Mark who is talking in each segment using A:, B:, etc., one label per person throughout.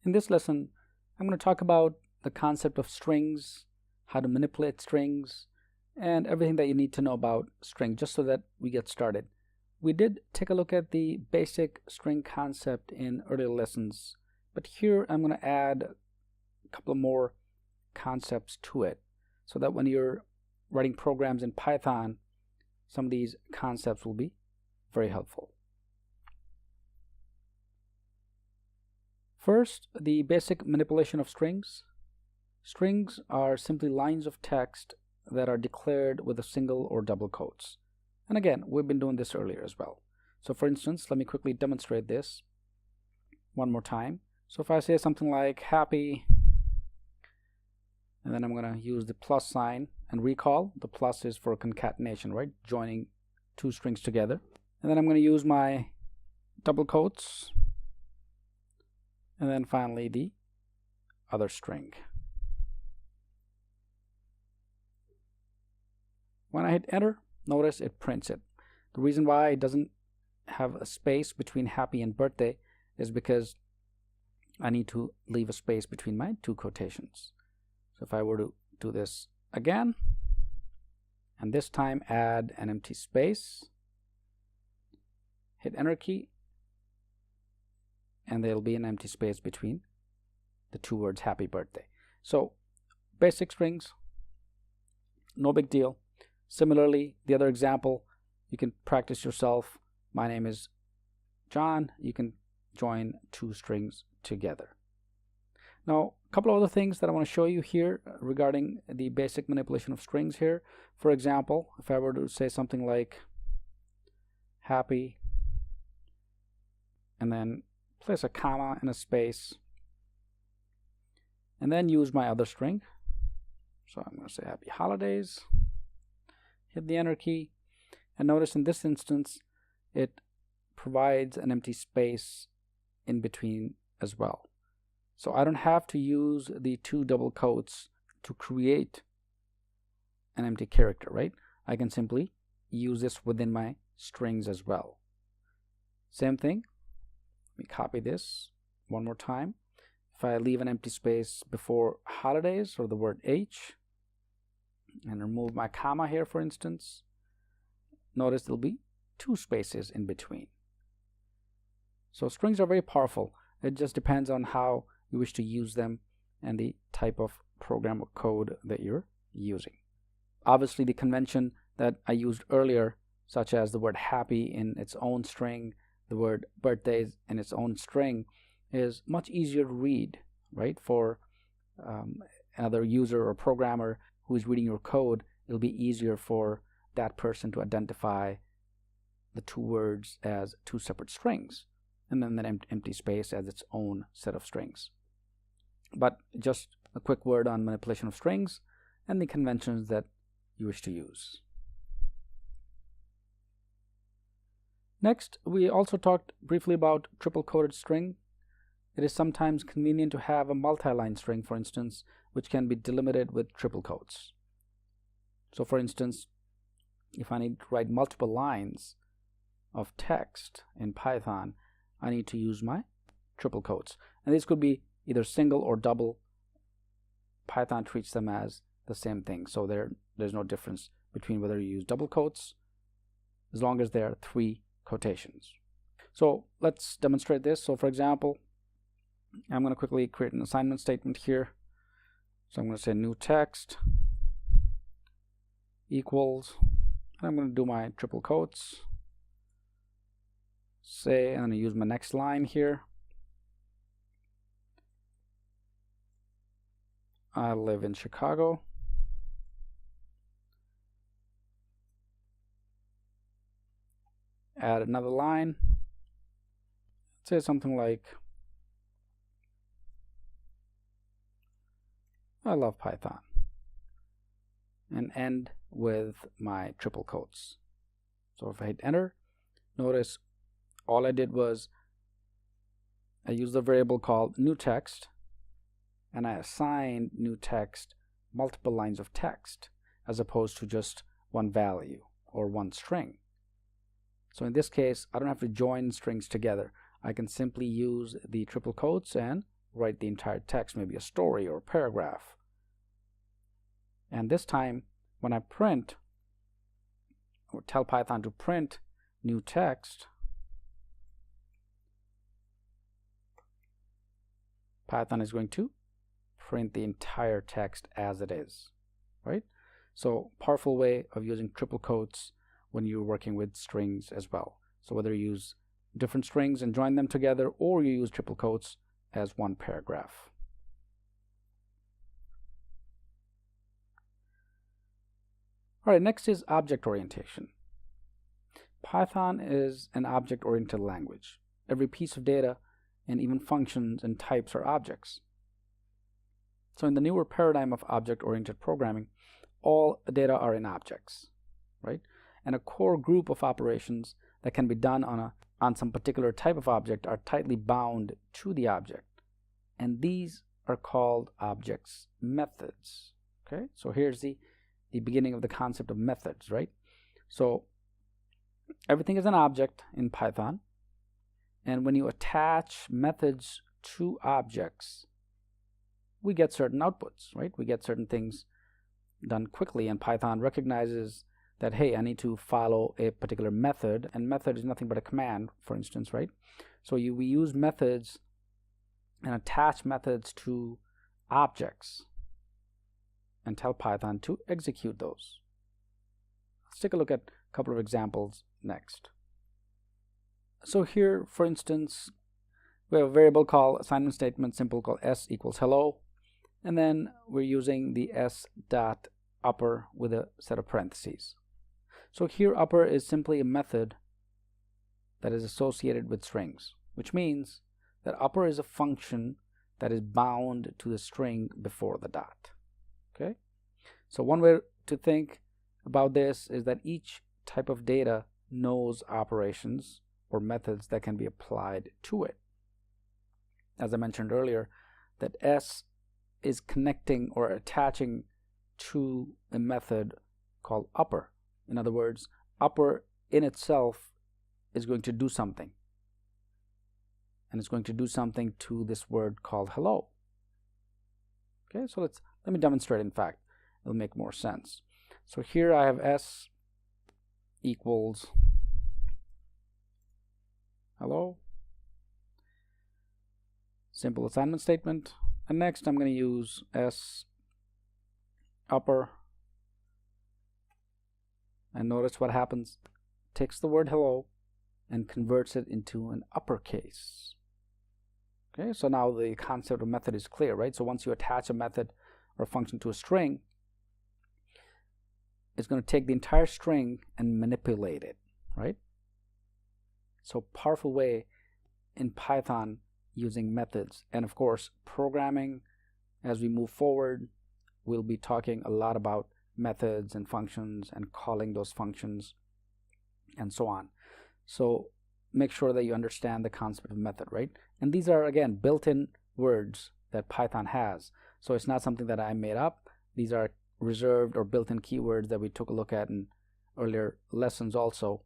A: In this lesson, I'm going to talk about the concept of strings, how to manipulate strings, and everything that you need to know about string, just so that we get started. We did take a look at the basic string concept in earlier lessons, but here I'm going to add a couple of more concepts to it, so that when you're writing programs in Python, some of these concepts will be very helpful. First, the basic manipulation of strings. Strings are simply lines of text that are declared with a single or double quotes. And again, we've been doing this earlier as well. So for instance, let me quickly demonstrate this one more time. So if I say something like happy, and then I'm going to use the plus sign, and recall the plus is for concatenation, right? Joining two strings together. And then I'm going to use my double quotes, and then finally the other string. When I hit enter, notice it prints it. The reason why it doesn't have a space between happy and birthday is because I need to leave a space between my two quotations. So if I were to do this again, and this time add an empty space, hit enter key, and there'll be an empty space between the two words happy birthday. So basic strings, no big deal. Similarly, the other example, you can practice yourself. My name is John. You can join two strings together. Now, a couple of other things that I want to show you here regarding the basic manipulation of strings here. For example, if I were to say something like happy, and then place a comma and a space, and then use my other string. So I'm going to say happy holidays. Hit the enter key, and notice in this instance it provides an empty space in between as well. So I don't have to use the two double quotes to create an empty character, right? I can simply use this within my strings as well. Same thing, let me copy this one more time. If I leave an empty space before holidays or the word H, and remove my comma here, for instance, notice there'll be two spaces in between. So strings are very powerful. It just depends on how you wish to use them and the type of program or code that you're using. Obviously, the convention that I used earlier, such as the word happy in its own string, the word birthdays in its own string, is much easier to read, right? For another user or programmer who is reading your code, it'll be easier for that person to identify the two words as two separate strings, and then that empty space as its own set of strings. But just a quick word on manipulation of strings and the conventions that you wish to use. Next, we also talked briefly about triple-quoted string. It is sometimes convenient to have a multi-line string, for instance, which can be delimited with triple quotes. So for instance, if I need to write multiple lines of text in Python, I need to use my triple quotes. And these could be either single or double. Python treats them as the same thing. So there's no difference between whether you use double quotes, as long as there are three quotations. So let's demonstrate this. So for example, I'm going to quickly create an assignment statement here. So I'm going to say new text equals, and I'm going to do my triple quotes. Say, I'm going to use my next line here. I live in Chicago. Add another line. Say something like, I love Python, and end with my triple quotes. So if I hit enter, notice all I did was I used a variable called new text, and I assigned new text multiple lines of text as opposed to just one value or one string. So in this case, I don't have to join strings together. I can simply use the triple quotes and write the entire text, maybe a story or a paragraph. And this time, when I print, or tell Python to print new text, Python is going to print the entire text as it is, right? So powerful way of using triple quotes when you're working with strings as well. So whether you use different strings and join them together, or you use triple quotes as one paragraph. All right, next is object orientation. Python is an object-oriented language. Every piece of data and even functions and types are objects. So in the newer paradigm of object-oriented programming, all data are in objects, right? And a core group of operations that can be done on some particular type of object are tightly bound to the object. And these are called objects methods. Okay, so here's the beginning of the concept of methods, right? So everything is an object in Python. And when you attach methods to objects, we get certain outputs, right? We get certain things done quickly, and Python recognizes that, hey, I need to follow a particular method, and method is nothing but a command, for instance, right? So we use methods and attach methods to objects and tell Python to execute those. Let's take a look at a couple of examples next. So here, for instance, we have a variable called assignment statement simple called s equals hello, and then we're using the s dot upper with a set of parentheses. So here upper is simply a method that is associated with strings, which means that upper is a function that is bound to the string before the dot. Okay, so one way to think about this is that each type of data knows operations or methods that can be applied to it. As I mentioned earlier, that S is connecting or attaching to a method called upper. In other words, upper in itself is going to do something. And it's going to do something to this word called hello. Okay, so let me demonstrate. In fact, it'll make more sense. So here I have S equals hello, simple assignment statement, and next I'm going to use S upper, and notice what happens. Takes the word hello and converts it into an uppercase. Okay, so now the concept of method is clear, right? So once you attach a method or a function to a string, it's going to take the entire string and manipulate it, right? So powerful way in Python using methods. And of course, programming, as we move forward, we'll be talking a lot about methods and functions and calling those functions and so on. So make sure that you understand the concept of method, right? And these are, again, built-in words that Python has. So it's not something that I made up. These are reserved or built-in keywords that we took a look at in earlier lessons also,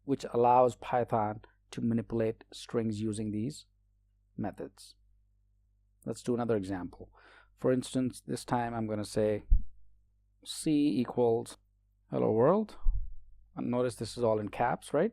A: which allows Python to manipulate strings using these methods. Let's do another example. For instance, this time I'm going to say C equals hello world. And notice this is all in caps, right?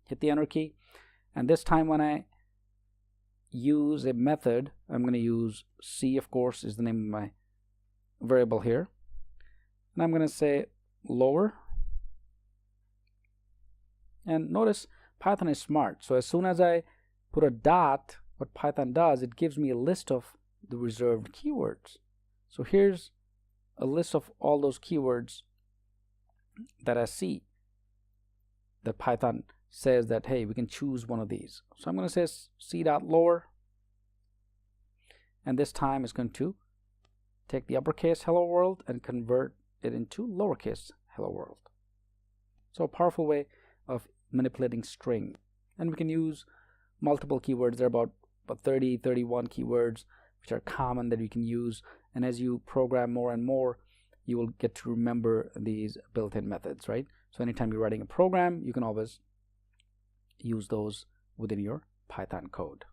A: Hit the enter key. And this time when I use a method, I'm going to use C, of course, is the name of my variable here. And I'm going to say lower. And notice Python is smart. So as soon as I put a dot, what Python does, it gives me a list of the reserved keywords. So here's a list of all those keywords that I see that Python says that, hey, we can choose one of these. So I'm going to say c.lower, and this time it's going to take the uppercase hello world and convert it into lowercase hello world. So a powerful way of manipulating string. And we can use multiple keywords. There are about 30, 31 keywords which are common that you can use. And as you program more and more, you will get to remember these built-in methods, right? So anytime you're writing a program, you can always use those within your Python code.